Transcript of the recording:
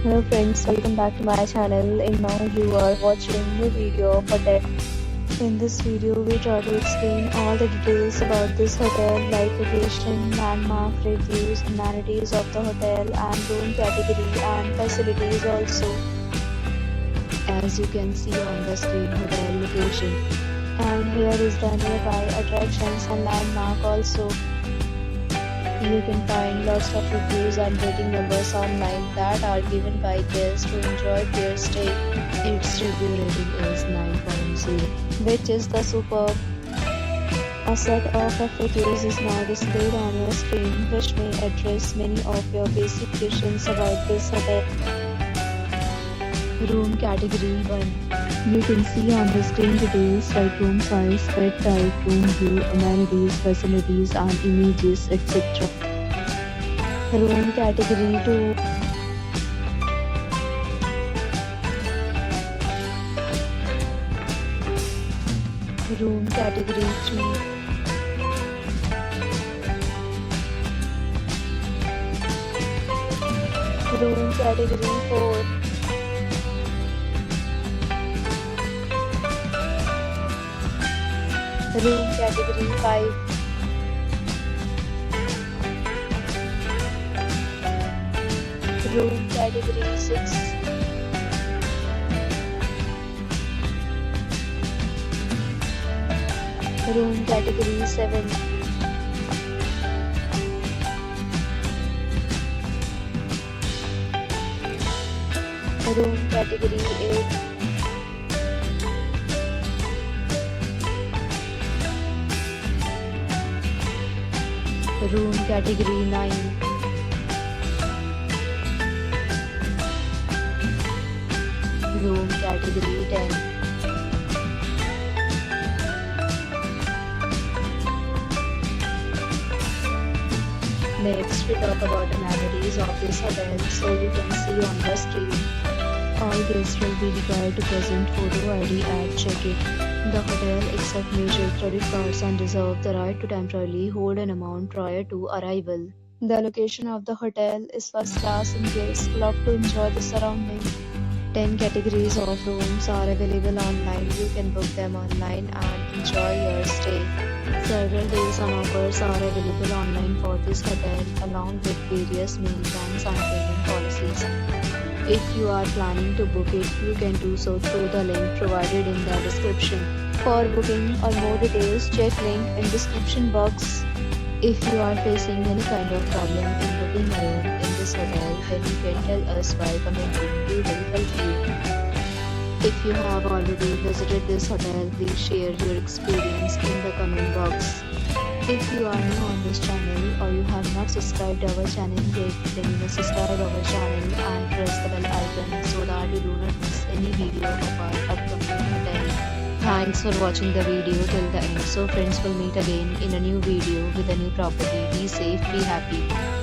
Hello friends, welcome back to my channel, and now you are watching new video of hotel. In this video, we try to explain all the details about this hotel like location, landmark, reviews, amenities of the hotel and room category and facilities also. As you can see on the screen, hotel location. And here is the nearby attractions and landmark also. You can find lots of reviews and rating numbers online that are given by guests to enjoy their stay. Its review rating is 9.0, which is the superb. A set of FAQs is now displayed on your screen, which may address many of your basic questions about this hotel. Room category 1. You can see on the screen details like room size, bed type, room view, amenities, facilities and images, etc. Room category 2. Room category 3. Room category 4. Room category 5. Room category 6. Room category 7. Room category 8. Room category 9. Room category 10. Next, we talk about amenities of this hotel. So you can see on the screen, all guests will be required to present photo ID at check-in. The hotel accepts major credit cards and reserves the right to temporarily hold an amount prior to arrival. The location of the hotel is first class and guests love to enjoy the surrounding. 10 categories of rooms are available online. You can book them online and enjoy your stay. Several days on offers are available online for this hotel along with various meal plans and payment policies. If you are planning to book it, you can do so through the link provided in the description. For booking or more details, check link in description box. If you are facing any kind of problem in booking a room in this hotel, then you can tell us by commenting. We will help you. If you have already visited this hotel, please share your experience in the comment box. If you are new on this channel or you have not subscribed our channel yet, then you must subscribe our channel and press the bell icon so that you do not miss any video of our upcoming hotel. Thanks for watching the video till the end. So friends, will meet again in a new video with a new property. Be safe, be happy.